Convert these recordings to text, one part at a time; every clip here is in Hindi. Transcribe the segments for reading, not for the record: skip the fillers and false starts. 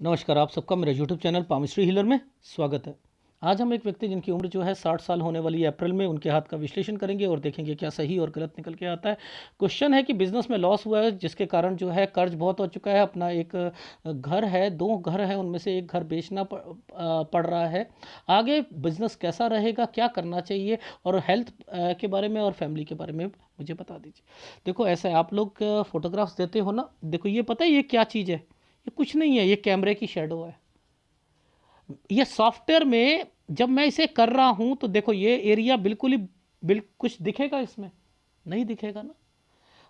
नमस्कार, आप सबका मेरे यूट्यूब चैनल पामिस्ट्री हीलर में स्वागत है। आज हम एक व्यक्ति जिनकी उम्र जो है 60 साल होने वाली है अप्रैल में, उनके हाथ का विश्लेषण करेंगे और देखेंगे क्या सही और गलत निकल के आता है। क्वेश्चन है कि बिजनेस में लॉस हुआ है, जिसके कारण जो है कर्ज बहुत हो चुका है। अपना एक घर है, 2 घर है, उनमें से एक घर बेचना पड़ रहा है। आगे बिजनेस कैसा रहेगा, क्या करना चाहिए, और हेल्थ के बारे में और फैमिली के बारे में मुझे बता दीजिए। देखो, ऐसा है, आप लोग फोटोग्राफ्स देते हो ना, देखो ये पता है ये क्या चीज़ है? ये कुछ नहीं है, ये कैमरे की शेडो है। ये सॉफ्टवेयर में जब मैं इसे कर रहा हूं तो देखो ये एरिया बिल्कुल ही कुछ दिखेगा इसमें? नहीं दिखेगा ना।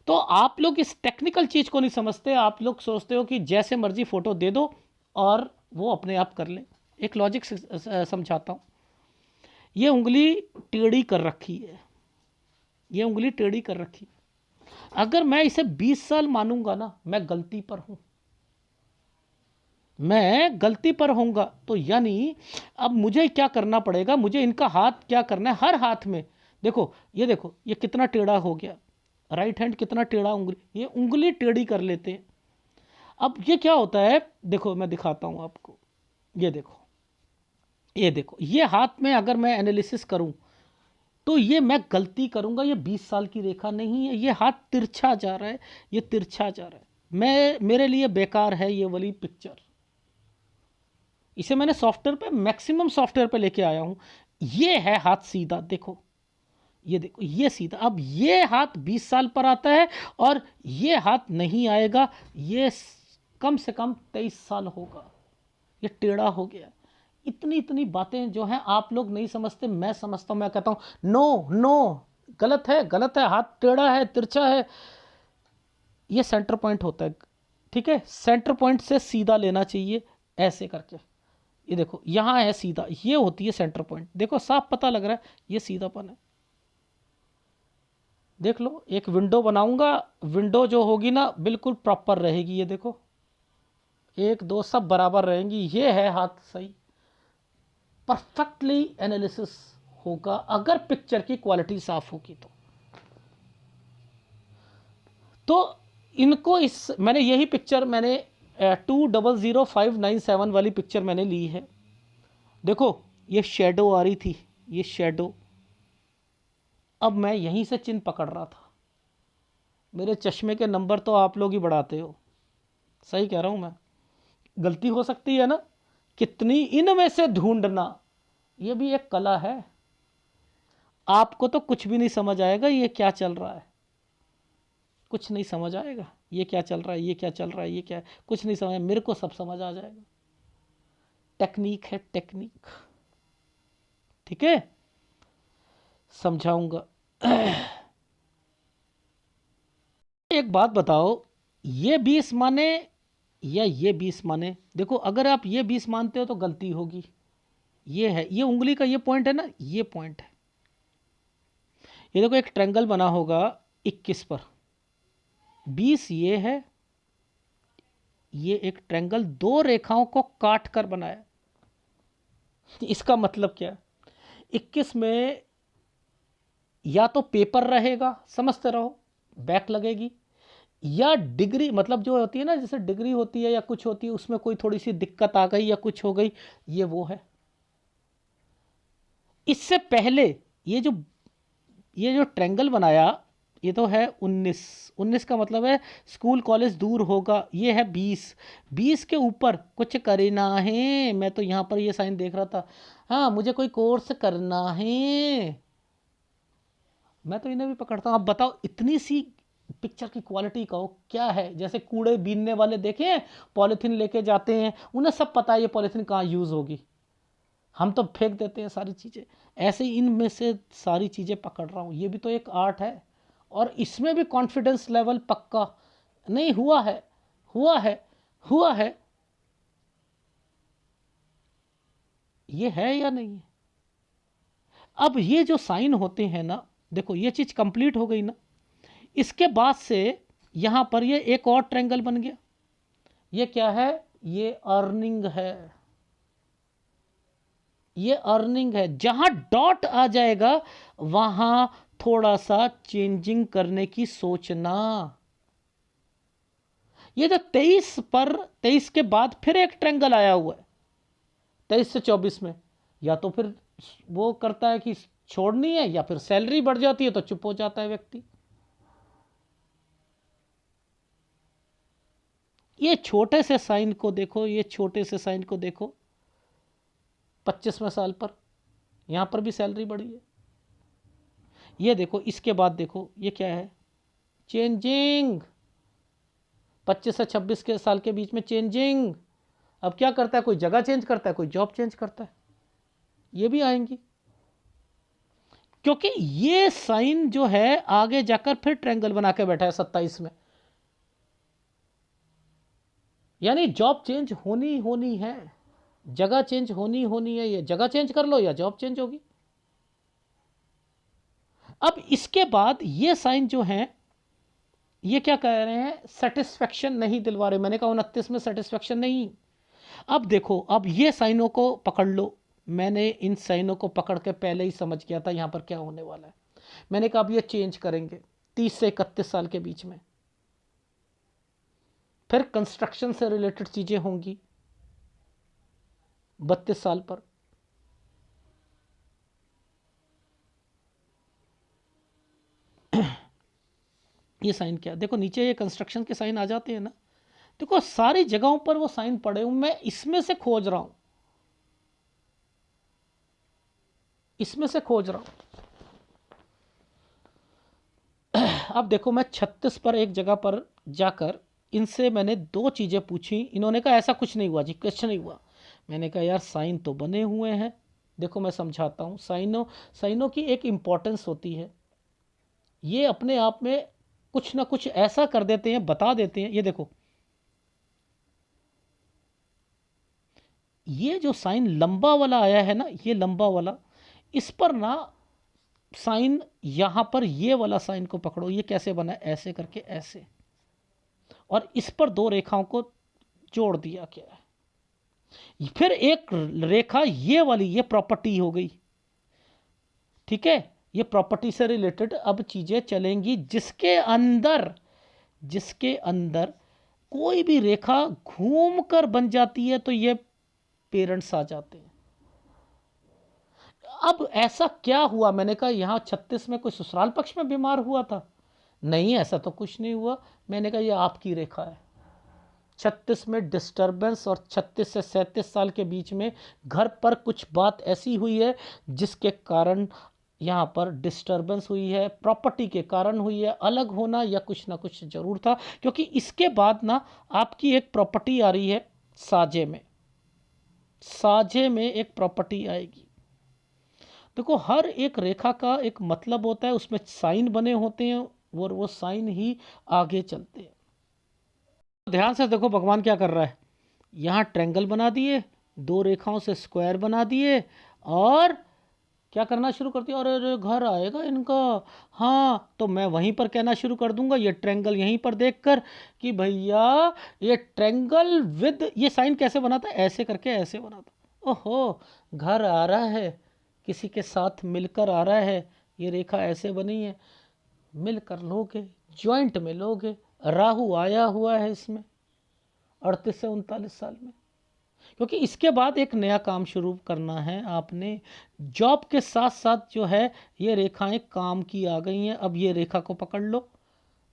तो आप लोग इस टेक्निकल चीज को नहीं समझते। आप लोग सोचते हो कि जैसे मर्जी फोटो दे दो और वो अपने आप कर ले। एक लॉजिक समझाता हूं। ये उंगली टेढ़ी कर रखी है, ये उंगली टेढ़ी कर रखी है। अगर मैं इसे 20 साल मानूंगा ना, मैं गलती पर हूं, मैं गलती पर होऊंगा। तो यानी अब मुझे क्या करना पड़ेगा, मुझे इनका हाथ क्या करना है, हर हाथ में देखो, ये कितना टेढ़ा हो गया, राइट हैंड कितना टेढ़ा, उंगली, ये उंगली टेढ़ी कर लेते हैं। अब ये क्या होता है, देखो मैं दिखाता हूं आपको। ये देखो, ये देखो, ये हाथ में अगर मैं एनालिसिस करूं तो ये मैं गलती करूंगा। ये 20 साल की रेखा नहीं है, ये हाथ तिरछा जा रहा है, ये तिरछा जा रहा है। मैं, मेरे लिए बेकार है ये वाली पिक्चर। इसे मैंने सॉफ्टवेयर पे, मैक्सिमम सॉफ्टवेयर पे लेके आया हूं। ये है हाथ सीधा, देखो, ये देखो, ये सीधा। अब ये हाथ 20 साल पर आता है और ये हाथ नहीं आएगा। ये कम से कम 23 साल होगा, ये टेढ़ा हो गया। इतनी इतनी बातें जो हैं आप लोग नहीं समझते, मैं समझता हूं। मैं कहता हूं नो नो, गलत है, गलत है, हाथ टेढ़ा है, तिरछा है। ये सेंटर पॉइंट होता है, ठीक है? सेंटर पॉइंट से सीधा लेना चाहिए, ऐसे करके। ये देखो, यहाँ है सीधा, ये होती है सेंटर पॉइंट। देखो साफ पता लग रहा है, ये सीधापन है। देख लो, एक विंडो बनाऊंगा, विंडो जो होगी ना बिल्कुल प्रॉपर रहेगी। ये देखो, 1 2 सब बराबर रहेंगी। ये है हाथ सही, परफेक्टली एनालिसिस होगा अगर पिक्चर की क्वालिटी साफ होगी तो इनको इस, मैंने यही पिक्चर मैंने 200597 वाली पिक्चर मैंने ली है। देखो, ये शेडो आ रही थी, ये शेडो। अब मैं यहीं से चिन्ह पकड़ रहा था। मेरे चश्मे के नंबर तो आप लोग ही बढ़ाते हो, सही कह रहा हूं मैं। गलती हो सकती है ना, कितनी इनमें से ढूंढना, ये भी एक कला है। आपको तो कुछ भी नहीं समझ आएगा ये क्या चल रहा है, कुछ नहीं समझ आएगा। ये क्या चल रहा है, ये क्या चल रहा है, ये क्या है, कुछ नहीं समझ। मेरे को सब समझ आ जाएगा। टेक्निक है, टेक्निक, ठीक है? समझाऊंगा। एक बात बताओ, ये 20 माने या ये 20 माने? देखो, अगर आप ये 20 मानते हो तो गलती होगी। ये है, ये उंगली का ये पॉइंट है ना, ये पॉइंट है। ये देखो, एक ट्रायंगल बना होगा 21 पर, 20 ये है, ये एक ट्रायंगल 2 रेखाओं को काट कर बनाया। इसका मतलब क्या है? 21 में या तो पेपर रहेगा, समझते रहो, बैक लगेगी, या डिग्री, मतलब जो होती है ना, जैसे डिग्री होती है या कुछ होती है, उसमें कोई थोड़ी सी दिक्कत आ गई या कुछ हो गई, ये वो है। इससे पहले ये जो, ये जो ट्रायंगल बनाया, ये तो है 19। 19 का मतलब है स्कूल कॉलेज दूर होगा। ये है 20। 20 के ऊपर कुछ करना है, मैं तो यहाँ पर ये साइन देख रहा था। हाँ, मुझे कोई कोर्स करना है, मैं तो इन्हें भी पकड़ता हूँ। अब बताओ, इतनी सी पिक्चर की क्वालिटी का क्या है? जैसे कूड़े बीनने वाले देखे हैं, पॉलीथीन लेके जाते हैं, उन्हें सब पता है ये पॉलीथीन कहाँ यूज़ होगी, हम तो फेंक देते हैं सारी चीज़ें। ऐसे ही इनमें से सारी चीज़ें पकड़ रहा हूँ। ये भी तो एक आर्ट है, और इसमें भी कॉन्फिडेंस लेवल पक्का नहीं हुआ है, हुआ है, हुआ है, ये है या नहीं है? अब ये जो साइन होते हैं ना, देखो ये चीज़ कंप्लीट हो गई ना, इसके बाद से यहाँ पर ये एक और ट्रायंगल बन गया। ये क्या है? ये अर्निंग है, ये अर्निंग है। जहां डॉट आ जाएगा वहां थोड़ा सा चेंजिंग करने की सोचना। ये जो 23 पर 23 के बाद फिर एक ट्रायंगल आया हुआ है 23 से 24 में, या तो फिर वो करता है कि छोड़नी है, या फिर सैलरी बढ़ जाती है तो चुप हो जाता है व्यक्ति। ये छोटे से साइन को देखो, ये छोटे से साइन को देखो 25वें साल पर, यहां पर भी सैलरी बढ़ी है। ये देखो इसके बाद देखो ये क्या है, चेंजिंग, 25 से 26 के साल के बीच में चेंजिंग। अब क्या करता है, कोई जगह चेंज करता है, कोई जॉब चेंज करता है, ये भी आएंगी, क्योंकि ये साइन जो है आगे जाकर फिर ट्रायंगल बना के बैठा है 27 में, यानी जॉब चेंज होनी है, जगह चेंज होनी है। ये जगह चेंज कर लो या जॉब चेंज होगी। अब इसके बाद ये साइन जो है ये क्या कह रहे हैं, सेटिस्फेक्शन नहीं दिलवा रहे। मैंने कहा 29 में सेटिस्फेक्शन नहीं। अब देखो, अब ये साइनों को पकड़ लो। मैंने इन साइनों को पकड़ के पहले ही समझ गया था यहां पर क्या होने वाला है। मैंने कहा अब ये चेंज करेंगे 30 से 31 साल के बीच में, फिर कंस्ट्रक्शन से रिलेटेड चीजें होंगी 32 साल पर। ये साइन क्या, देखो नीचे ये कंस्ट्रक्शन के साइन आ जाते हैं ना, देखो सारी जगहों पर वो साइन पड़े हूं, मैं इसमें से खोज रहा हूं, इसमें से खोज रहा हूं। अब देखो मैं 36 पर एक जगह पर जाकर इनसे मैंने 2 चीजें पूछी, इन्होंने कहा ऐसा कुछ नहीं हुआ जी, क्वेश्चन नहीं हुआ। मैंने कहा यार साइन तो बने हुए हैं, देखो मैं समझाता हूं। साइनों की एक इंपॉर्टेंस होती है, ये अपने आप में कुछ ना कुछ ऐसा कर देते हैं, बता देते हैं। ये देखो ये जो साइन लंबा वाला आया है ना, ये लंबा वाला, इस पर ना साइन, यहां पर ये वाला साइन को पकड़ो, ये कैसे बना, ऐसे करके ऐसे, और इस पर 2 रेखाओं को जोड़ दिया क्या है, फिर एक रेखा ये वाली, ये प्रॉपर्टी हो गई, ठीक है। ये प्रॉपर्टी से रिलेटेड अब चीजें चलेंगी, जिसके अंदर कोई भी रेखा घूमकर बन जाती है तो ये पेरेंट्स आ जाते हैं। अब ऐसा क्या हुआ, मैंने कहा यहां 36 में कोई ससुराल पक्ष में बीमार हुआ था, नहीं ऐसा तो कुछ नहीं हुआ। मैंने कहा ये आपकी रेखा है, 36 में डिस्टरबेंस, और 36 से 37 साल के बीच में घर पर कुछ बात ऐसी हुई है जिसके कारण यहाँ पर डिस्टरबेंस हुई है, प्रॉपर्टी के कारण हुई है, अलग होना या कुछ ना कुछ जरूर था। क्योंकि इसके बाद ना आपकी एक प्रॉपर्टी आ रही है साजे में, साजे में एक प्रॉपर्टी आएगी। देखो हर एक रेखा का एक मतलब होता है, उसमें साइन बने होते हैं और वो साइन ही आगे चलते हैं। ध्यान से देखो भगवान क्या कर रहा है, यहाँ ट्रायंगल बना दिए, 2 रेखाओं से स्क्वायर बना दिए, और क्या करना शुरू कर दिया, और अरे घर आएगा इनका। हाँ तो मैं वहीं पर कहना शुरू कर दूंगा, ये ट्रायंगल यहीं पर देखकर कि भैया ये ट्रायंगल विद, ये साइन कैसे बना था, ऐसे करके ऐसे बना था। ओहो घर आ रहा है, किसी के साथ मिलकर आ रहा है, ये रेखा ऐसे बनी है, मिलकर लोगे, ज्वाइंट में लोगे। राहु आया हुआ है इसमें 38 से 39 साल में, क्योंकि इसके बाद एक नया काम शुरू करना है आपने। जॉब के साथ साथ जो है ये रेखाएं काम की आ गई हैं। अब ये रेखा को पकड़ लो,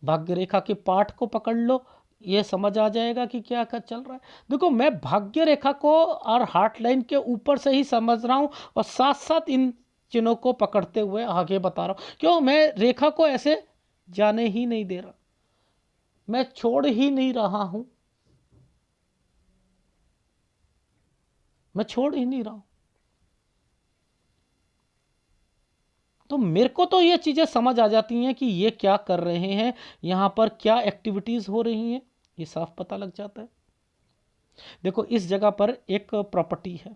भाग्य रेखा के पाठ को पकड़ लो, ये समझ आ जाएगा कि क्या क्या चल रहा है। देखो मैं भाग्य रेखा को और हार्ट लाइन के ऊपर से ही समझ रहा हूँ, और साथ साथ इन चिन्हों को पकड़ते हुए आगे बता रहा हूँ। क्यों, मैं रेखा को ऐसे जाने ही नहीं दे रहा, मैं छोड़ ही नहीं रहा हूं, मैं छोड़ ही नहीं रहा हूं। तो मेरे को तो ये चीजें समझ आ जाती हैं कि ये क्या कर रहे हैं, यहां पर क्या एक्टिविटीज हो रही हैं, ये साफ पता लग जाता है। देखो इस जगह पर एक प्रॉपर्टी है,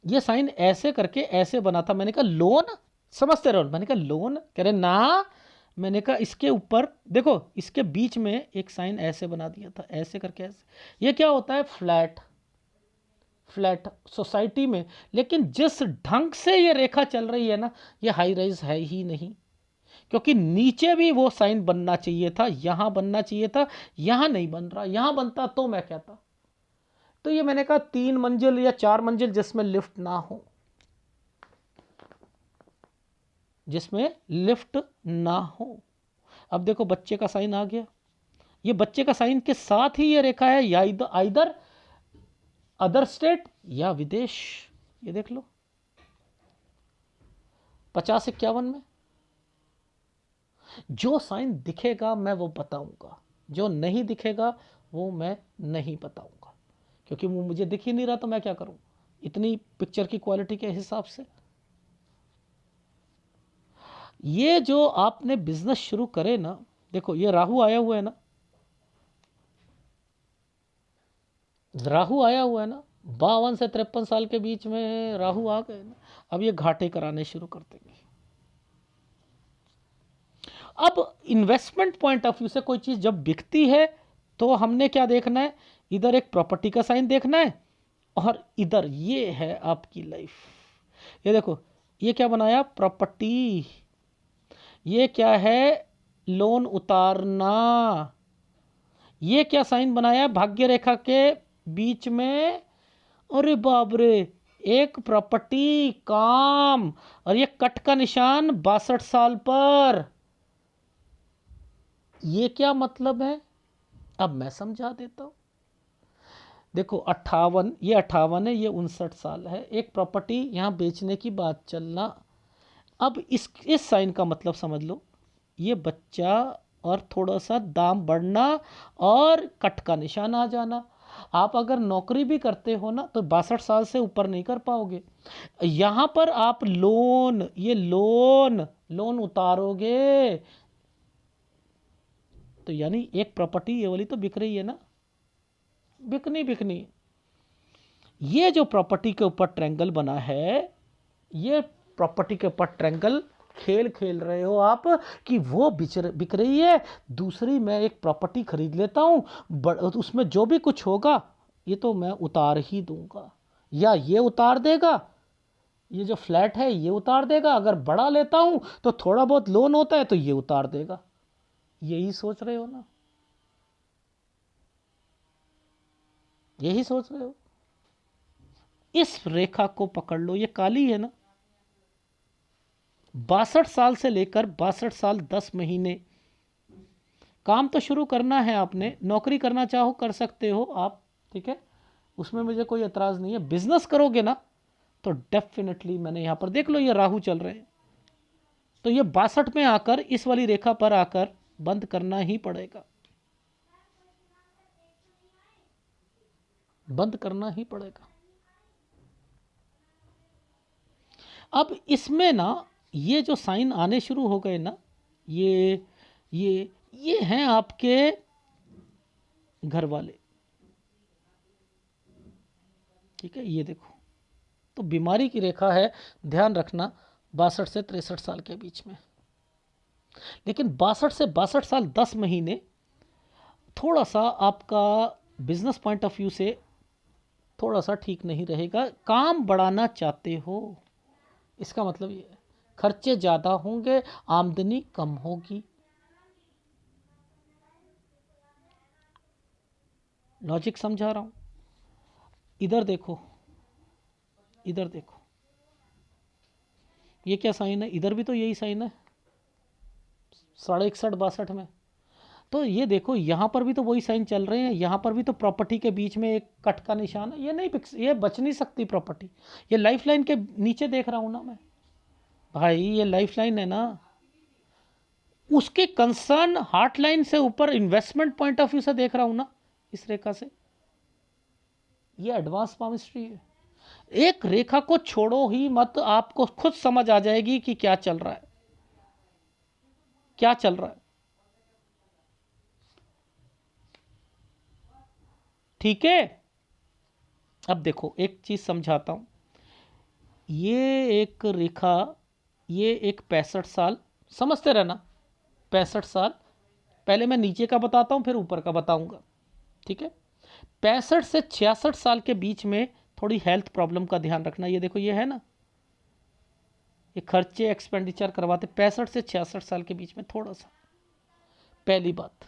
ये साइन ऐसे करके ऐसे बना था। मैंने कहा लोन, समझते रहो, मैंने कहा लोन, कह रहे ना, मैंने कहा इसके ऊपर देखो, इसके बीच में एक साइन ऐसे बना दिया था, ऐसे करके ऐसे। ये क्या होता है, फ्लैट, फ्लैट सोसाइटी में। लेकिन जिस ढंग से ये रेखा चल रही है ना, ये हाई राइज है ही नहीं, क्योंकि नीचे भी वो साइन बनना चाहिए था, यहां बनना चाहिए था, यहां नहीं बन रहा, यहां बनता तो मैं कहता। तो ये मैंने कहा 3 मंजिल या 4 मंजिल जिसमें लिफ्ट ना हो, जिसमें लिफ्ट ना हो। अब देखो बच्चे का साइन आ गया, ये बच्चे का साइन के साथ ही ये रेखा है, या इधर अदर स्टेट या विदेश। ये देख लो 50-51 में जो साइन दिखेगा मैं वो बताऊंगा, जो नहीं दिखेगा वो मैं नहीं बताऊंगा, क्योंकि वो मुझे दिख ही नहीं रहा तो मैं क्या करूं इतनी पिक्चर की क्वालिटी के हिसाब से। ये जो आपने बिजनेस शुरू करे ना, देखो ये राहु आया हुआ है ना, राहु आया हुआ है ना, 52 से 53 साल के बीच में राहु आ गए ना। अब ये घाटे कराने शुरू कर देंगे। अब इन्वेस्टमेंट पॉइंट ऑफ व्यू से कोई चीज जब बिकती है तो हमने क्या देखना है, इधर एक प्रॉपर्टी का साइन देखना है, और इधर ये है आपकी लाइफ। ये देखो ये क्या बनाया, प्रॉपर्टी। ये क्या है, लोन उतारना। ये क्या साइन बनाया, भाग्य रेखा के बीच में, अरे बाप रे, एक प्रॉपर्टी, काम, और ये कट का निशान 62 साल पर। ये क्या मतलब है, अब मैं समझा देता हूं। देखो 58, ये 58 है, ये 59 साल है, एक प्रॉपर्टी यहां बेचने की बात चलना। अब इस साइन का मतलब समझ लो, ये बच्चा और थोड़ा सा दाम बढ़ना और कट का निशान आ जाना। आप अगर नौकरी भी करते हो ना तो 62 साल से ऊपर नहीं कर पाओगे। यहां पर आप लोन, ये लोन लोन उतारोगे तो यानी एक प्रॉपर्टी ये वाली तो बिक रही है ना, बिकनी। ये जो प्रॉपर्टी के ऊपर ट्रायंगल बना है, ये प्रॉपर्टी के ऊपर ट्रायंगल खेल खेल रहे हो आप कि वो बिक रही है, दूसरी मैं एक प्रॉपर्टी खरीद लेता हूं, उसमें जो भी कुछ होगा ये तो मैं उतार ही दूंगा, या ये उतार देगा, ये जो फ्लैट है ये उतार देगा, अगर बड़ा लेता हूं तो थोड़ा बहुत लोन होता है तो ये उतार देगा। यही सोच रहे हो ना, यही सोच रहे हो। इस रेखा को पकड़ लो, ये काली है ना, 62 साल से लेकर 62 साल 10 महीने काम तो शुरू करना है आपने। नौकरी करना चाहो कर सकते हो आप, ठीक है, उसमें मुझे कोई एतराज़ नहीं है। बिजनेस करोगे ना तो डेफिनेटली, मैंने यहां पर देख लो ये राहु चल रहे हैं, तो ये 62 में आकर इस वाली रेखा पर आकर बंद करना ही पड़ेगा, बंद करना ही पड़ेगा। अब इसमें ना ये जो साइन आने शुरू हो गए ना, ये हैं आपके घर वाले, ठीक है, ये देखो, तो बीमारी की रेखा है, ध्यान रखना, 62 से 63 साल के बीच में। लेकिन 62 से 62 साल 10 महीने थोड़ा सा आपका बिजनेस पॉइंट ऑफ व्यू से थोड़ा सा ठीक नहीं रहेगा। काम बढ़ाना चाहते हो, इसका मतलब ये है खर्चे ज़्यादा होंगे, आमदनी कम होगी। लॉजिक समझा रहा हूं। इधर देखो, इधर देखो, ये क्या साइन है, इधर भी तो यही साइन है, 61 62 में। तो ये देखो यहाँ पर भी तो वही साइन चल रहे हैं, यहाँ पर भी तो प्रॉपर्टी के बीच में एक कट का निशान है, ये नहीं ये बच नहीं सकती प्रॉपर्टी। ये लाइफ लाइन के नीचे देख रहा हूँ ना मैं भाई, ये लाइफ लाइन है ना, उसके कंसर्न हार्ट लाइन से ऊपर इन्वेस्टमेंट पॉइंट ऑफ व्यू से देख रहा हूँ ना इस रेखा से। ये एडवांस पामिस्ट्री है। एक रेखा को छोड़ो ही मत, आपको खुद समझ आ जाएगी कि क्या चल रहा है, क्या चल रहा है, ठीक है। अब देखो एक चीज समझाता हूं, ये एक रेखा, ये एक 65 साल, समझते रहना, 65 साल, पहले मैं नीचे का बताता हूं फिर ऊपर का बताऊंगा, ठीक है। 65 से 66 साल के बीच में थोड़ी हेल्थ प्रॉब्लम का ध्यान रखना। ये देखो ये है ना, ये खर्चे एक्सपेंडिचर करवाते 65 से 66 साल के बीच में थोड़ा सा, पहली बात।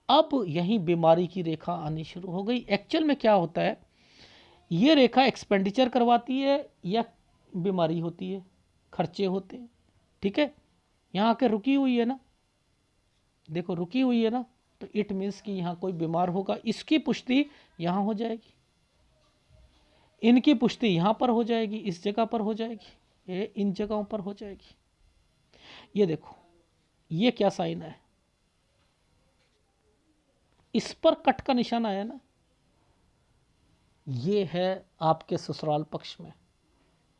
अब यहीं बीमारी की रेखा आनी शुरू हो गई। एक्चुअल में क्या होता है, ये रेखा एक्सपेंडिचर करवाती है या बीमारी होती है, खर्चे होते हैं, ठीक है। यहाँ आके रुकी हुई है ना, देखो रुकी हुई है ना, तो इट मीन्स कि यहाँ कोई बीमार होगा। इसकी पुष्टि यहाँ हो जाएगी, इनकी पुष्टि यहाँ पर हो जाएगी, इस जगह पर हो जाएगी, ये इन जगहों पर हो जाएगी। ये देखो ये क्या साइन है, इस पर कट का निशान आया ना, ये है आपके ससुराल पक्ष में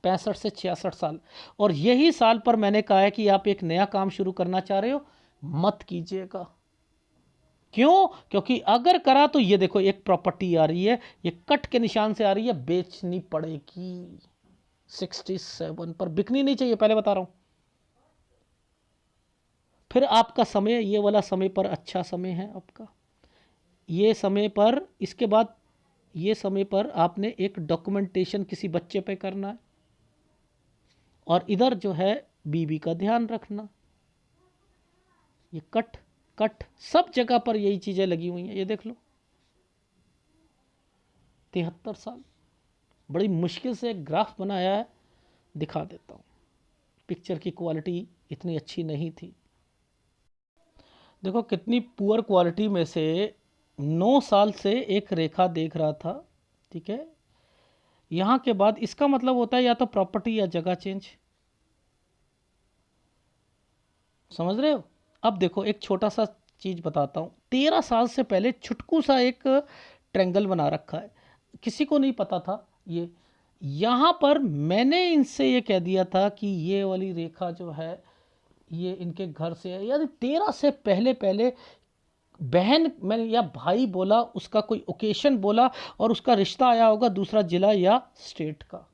65 से 66 साल। और यही साल पर मैंने कहा है कि आप एक नया काम शुरू करना चाह रहे हो, मत कीजिएगा। क्यों? क्योंकि अगर करा तो ये देखो एक प्रॉपर्टी आ रही है, ये कट के निशान से आ रही है, बेचनी पड़ेगी 67 पर, बिकनी नहीं चाहिए, पहले बता रहा हूं। फिर आपका समय, ये वाला समय पर अच्छा समय है आपका, ये समय पर, इसके बाद ये समय पर आपने एक डॉक्यूमेंटेशन किसी बच्चे पे करना है, और इधर जो है बीबी का ध्यान रखना। ये कट कट सब जगह पर यही चीजें लगी हुई हैं, ये देख लो 73 साल। बड़ी मुश्किल से एक ग्राफ बनाया है, दिखा देता हूं। पिक्चर की क्वालिटी इतनी अच्छी नहीं थी, देखो कितनी पुअर क्वालिटी में से 9 साल से एक रेखा देख रहा था, ठीक है। यहां के बाद इसका मतलब होता है या तो प्रॉपर्टी या जगह चेंज, समझ रहे हो। अब देखो एक छोटा सा चीज बताता हूं, 13 साल से पहले छुटकू सा एक ट्रेंगल बना रखा है, किसी को नहीं पता था ये। यहां पर मैंने इनसे ये कह दिया था कि ये वाली रेखा जो है ये इनके घर से है, यानी 13 से पहले पहले बहन मैंने या भाई बोला, उसका कोई ओकेशन बोला, और उसका रिश्ता आया होगा दूसरा जिला या स्टेट का।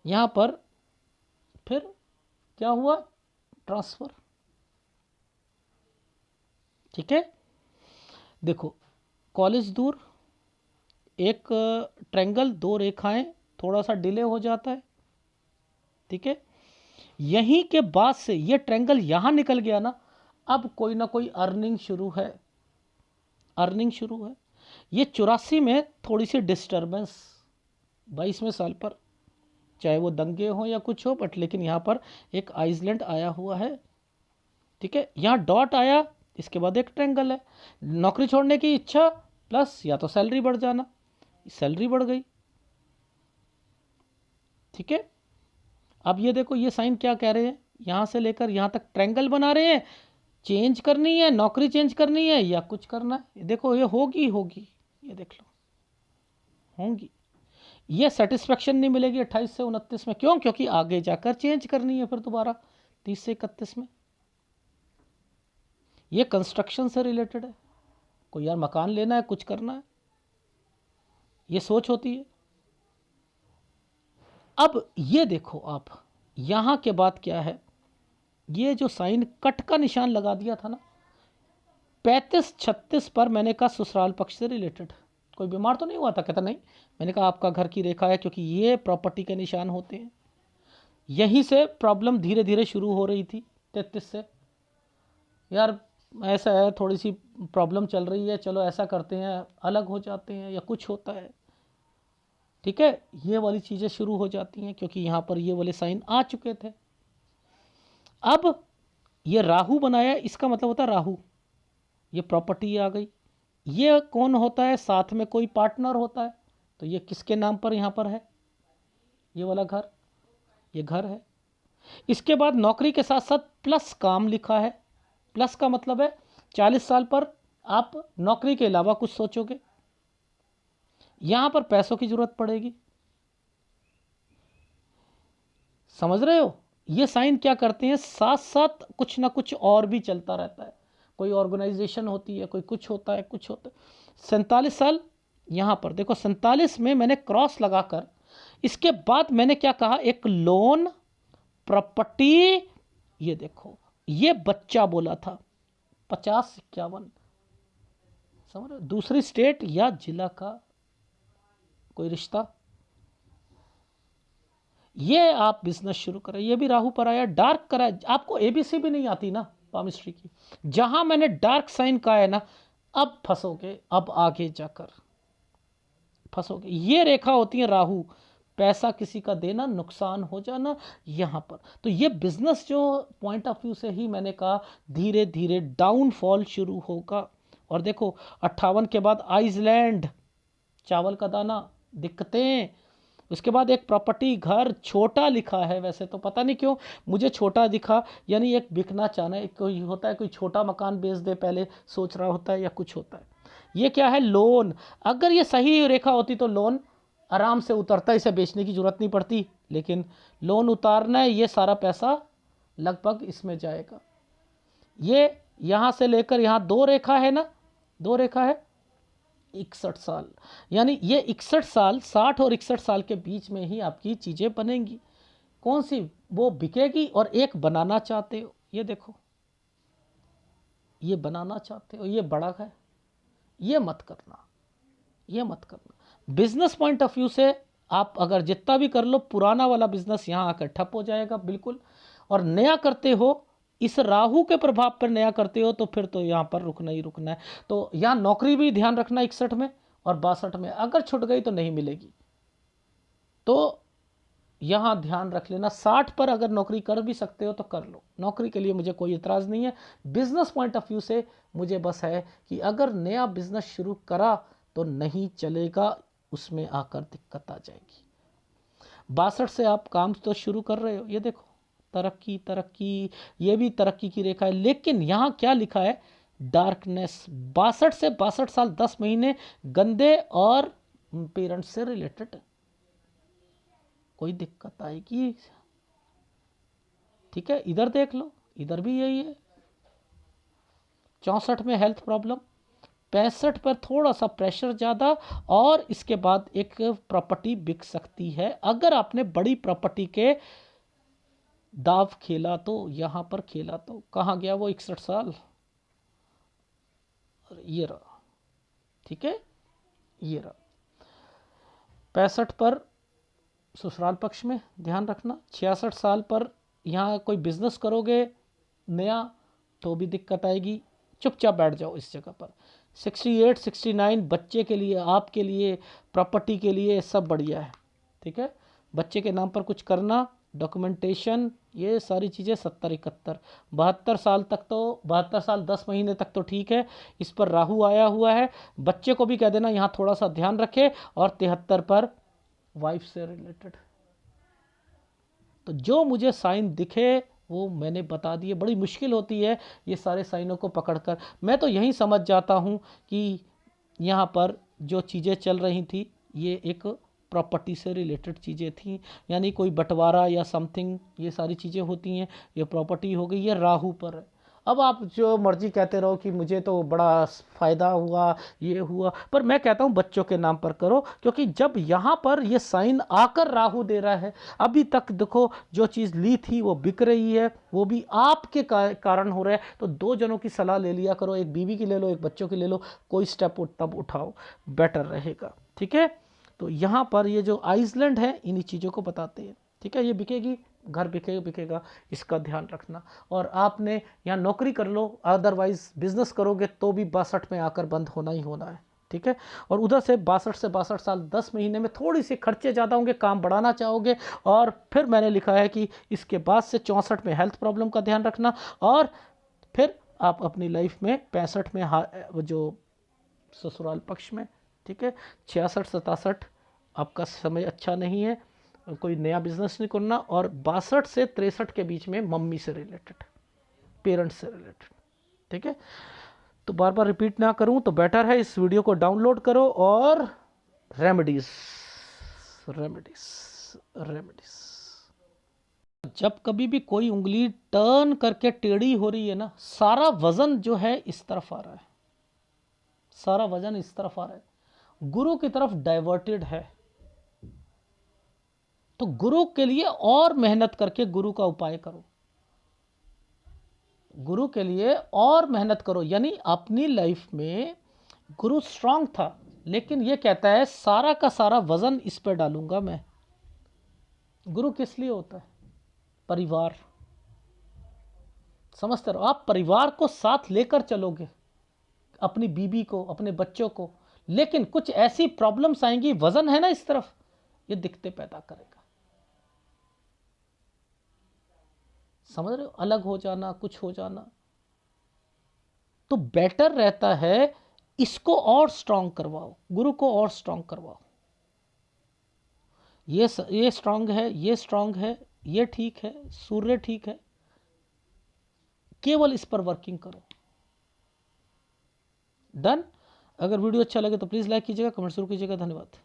यहां पर फिर क्या हुआ, ट्रांसफर, ठीक है। देखो कॉलेज दूर, एक ट्रेंगल, दो रेखाएं, थोड़ा सा डिले हो जाता है, ठीक है। यहीं के बाद से ये ट्रेंगल यहां निकल गया ना, अब कोई ना कोई अर्निंग शुरू है, अर्निंग शुरू है। ये 84 में थोड़ी सी डिस्टर्बेंस, 22वें साल पर, चाहे वो दंगे हो या कुछ हो, बट लेकिन यहाँ पर एक आइसलैंड आया हुआ है, ठीक है। यहाँ डॉट आया, इसके बाद एक ट्रेंगल है, नौकरी छोड़ने की इच्छा प्लस या तो सैलरी बढ़ जाना, सैलरी बढ़ गई, ठीक है। अब ये देखो ये साइन क्या कह रहे हैं, यहां से लेकर यहां तक ट्रेंगल बना रहे हैं, चेंज करनी है, नौकरी चेंज करनी है या कुछ करना है। देखो ये होगी होगी, ये देख लो होंगी। ये सेटिस्फेक्शन नहीं मिलेगी 28 से 29 में, क्यों? क्योंकि आगे जाकर चेंज करनी है फिर दोबारा 30 से 31 में। ये कंस्ट्रक्शन से रिलेटेड है, कोई यार मकान लेना है, कुछ करना है, ये सोच होती है। अब ये देखो आप, यहां के बाद क्या है, ये जो साइन कट का निशान लगा दिया था ना 35-36 पर, मैंने कहा ससुराल पक्ष से रिलेटेड, कोई बीमार तो नहीं हुआ था, कहता नहीं। मैंने कहा आपका घर की रेखा है, क्योंकि ये प्रॉपर्टी के निशान होते हैं। यहीं से प्रॉब्लम धीरे धीरे शुरू हो रही थी 33 से, यार ऐसा है, थोड़ी सी प्रॉब्लम चल रही है, चलो ऐसा करते हैं, अलग हो जाते हैं या कुछ होता है, ठीक है। ये वाली चीज़ें शुरू हो जाती हैं, क्योंकि यहाँ पर ये वाले साइन आ चुके थे। अब ये राहु बनाया, इसका मतलब होता है राहु, ये प्रॉपर्टी आ गई। ये कौन होता है, साथ में कोई पार्टनर होता है, तो ये किसके नाम पर यहाँ पर है, ये वाला घर, ये घर है। इसके बाद नौकरी के साथ साथ प्लस काम लिखा है, प्लस का मतलब है 40 साल पर आप नौकरी के अलावा कुछ सोचोगे, यहां पर पैसों की जरूरत पड़ेगी, समझ रहे हो। ये साइन क्या करते हैं, साथ साथ कुछ ना कुछ और भी चलता रहता है, कोई ऑर्गेनाइजेशन होती है, कोई कुछ होता है, कुछ होता है। 47 साल यहां पर देखो, 47 में मैंने क्रॉस लगाकर, इसके बाद मैंने क्या कहा, एक लोन, प्रॉपर्टी, ये देखो ये बच्चा बोला था 50-51, समझ रहे हो, दूसरी स्टेट या जिला का कोई रिश्ता, ये आप बिजनेस शुरू करें। ये भी राहु पर आया, डार्क करा है। आपको एबीसी भी नहीं आती ना पामिस्ट्री की, जहां मैंने डार्क साइन कहा है ना, अब फंसोगे, अब आगे जाकर फंसोगे। ये रेखा होती है राहु, पैसा किसी का देना, नुकसान हो जाना यहाँ पर। तो ये बिजनेस जो पॉइंट ऑफ व्यू से ही मैंने कहा धीरे धीरे डाउनफॉल शुरू होगा। और देखो 58 के बाद आइसलैंड, चावल का दाना, दिक्कतें। उसके बाद एक प्रॉपर्टी, घर, छोटा लिखा है, वैसे तो पता नहीं क्यों मुझे छोटा दिखा, यानी एक बिकना चाहना है। कोई होता है कोई छोटा मकान बेच दे पहले सोच रहा होता है, या कुछ होता है। ये क्या है, लोन। अगर ये सही रेखा होती तो लोन आराम से उतरता, इसे बेचने की जरूरत नहीं पड़ती। लेकिन लोन उतारना है, ये सारा पैसा लगभग इसमें जाएगा। ये यहाँ से लेकर यहाँ दो रेखा है ना, दो रेखा है, 61 साल, यानी ये 61 साल, 60 और 61 साल के बीच में ही आपकी चीज़ें बनेंगी। कौन सी, वो बिकेगी। और एक बनाना चाहते हो, ये देखो, ये बनाना चाहते हो, ये बड़ा है, ये मत करना, ये मत करना। बिजनेस पॉइंट ऑफ व्यू से आप अगर जितना भी कर लो, पुराना वाला बिजनेस यहाँ आकर ठप हो जाएगा बिल्कुल। और नया करते हो, इस राहु के प्रभाव पर नया करते हो, तो फिर तो यहाँ पर रुकना ही रुकना है। तो यहाँ नौकरी भी ध्यान रखना 61 में और 62 में, अगर छूट गई तो नहीं मिलेगी। तो यहाँ ध्यान रख लेना, 60 पर अगर नौकरी कर भी सकते हो तो कर लो, नौकरी के लिए मुझे कोई इतराज़ नहीं है। बिजनेस पॉइंट ऑफ व्यू से मुझे बस है कि अगर नया बिजनेस शुरू करा तो नहीं चलेगा, उसमें आकर दिक्कत आ जाएगी। 62 से आप काम तो शुरू कर रहे हो, ये देखो तरक्की तरक्की, ये भी तरक्की की रेखा है। लेकिन यहाँ क्या लिखा है, डार्कनेस। 62 से 62 साल 10 महीने गंदे और पेरेंट्स से रिलेटेड कोई दिक्कत आएगी। ठीक है, इधर देख लो, इधर भी यही है। 64 में हेल्थ प्रॉब्लम, 65 पर थोड़ा सा प्रेशर ज़्यादा, और इसके बाद एक प्रॉपर्टी बिक सकती है। अगर आपने बड़ी प्रॉपर्टी के दाव खेला तो, यहाँ पर खेला तो कहाँ गया वो 61 साल, ये रहा। ठीक है, ये रहा। 65 पर ससुराल पक्ष में ध्यान रखना। 66 साल पर यहाँ कोई बिजनेस करोगे नया तो भी दिक्कत आएगी, चुपचाप बैठ जाओ इस जगह पर। 68 69 बच्चे के लिए, आपके लिए, प्रॉपर्टी के लिए सब बढ़िया है। ठीक है, बच्चे के नाम पर कुछ करना, डॉक्यूमेंटेशन, ये सारी चीज़ें। 70 71 72 साल तक तो, 72 साल 10 महीने तक तो ठीक है। इस पर राहु आया हुआ है, बच्चे को भी कह देना यहाँ थोड़ा सा ध्यान रखे। और 73 पर वाइफ से रिलेटेड। तो जो मुझे साइन दिखे वो मैंने बता दिए। बड़ी मुश्किल होती है ये सारे साइनों को पकड़कर। मैं तो यही समझ जाता हूँ कि यहाँ पर जो चीज़ें चल रही थी ये एक प्रॉपर्टी से रिलेटेड चीज़ें थी, यानी कोई बंटवारा या समथिंग, ये सारी चीज़ें होती हैं। ये प्रॉपर्टी हो गई, ये राहु पर है। अब आप जो मर्जी कहते रहो कि मुझे तो बड़ा फ़ायदा हुआ, ये हुआ, पर मैं कहता हूँ बच्चों के नाम पर करो, क्योंकि जब यहाँ पर ये साइन आकर राहु दे रहा है, अभी तक देखो जो चीज़ ली थी वो बिक रही है, वो भी आपके कारण हो रहा है। तो दो जनों की सलाह ले लिया करो, एक बीवी की ले लो, एक बच्चों की ले लो, कोई स्टेप तब उठाओ, बेटर रहेगा। ठीक है, तो यहाँ पर ये जो आइसलैंड है इन्हीं चीज़ों को बताते हैं। ठीक है, ये बिकेगी, घर बिकेगा बिकेगा, इसका ध्यान रखना। और आपने यहाँ नौकरी कर लो, अदरवाइज बिजनेस करोगे तो भी 62 में आकर बंद होना ही होना है। ठीक है, और उधर से 62 से 62 साल 10 महीने में थोड़ी सी खर्चे ज़्यादा होंगे, काम बढ़ाना चाहोगे। और फिर मैंने लिखा है कि इसके बाद से 64 में हेल्थ प्रॉब्लम का ध्यान रखना, और फिर आप अपनी लाइफ में 65 में जो ससुराल पक्ष में। ठीक है, 66 67 आपका समय अच्छा नहीं है, कोई नया बिजनेस नहीं करना। और 62 से 63 के बीच में मम्मी से रिलेटेड, पेरेंट्स से रिलेटेड। ठीक है, तो बार बार रिपीट ना करूं तो बेटर है। इस वीडियो को डाउनलोड करो और रेमेडीज रेमेडीज रेमेडीज। जब कभी भी कोई उंगली टर्न करके टेढ़ी हो रही है ना, सारा वजन जो है इस तरफ आ रहा है, सारा वजन इस तरफ आ रहा है, गुरु की तरफ डाइवर्टेड है। तो गुरु के लिए और मेहनत करके गुरु का उपाय करो, गुरु के लिए और मेहनत करो। यानी अपनी लाइफ में गुरु स्ट्रांग था, लेकिन ये कहता है सारा का सारा वजन इस पर डालूंगा मैं। गुरु किस लिए होता है? परिवार। समझते रहो, आप परिवार को साथ लेकर चलोगे, अपनी बीबी को, अपने बच्चों को, लेकिन कुछ ऐसी प्रॉब्लम्स आएंगी, वजन है ना इस तरफ, ये दिक्कतें पैदा करेगा। समझ रहे हो? अलग हो जाना, कुछ हो जाना। तो बेटर रहता है इसको और स्ट्रांग करवाओ, गुरु को और स्ट्रांग करवाओ। ये स्ट्रांग है, ये स्ट्रांग है, ये ठीक है, सूर्य ठीक है, केवल इस पर वर्किंग करो। डन। अगर वीडियो अच्छा लगे तो प्लीज़ लाइक कीजिएगा, कमेंट जरूर कीजिएगा। धन्यवाद।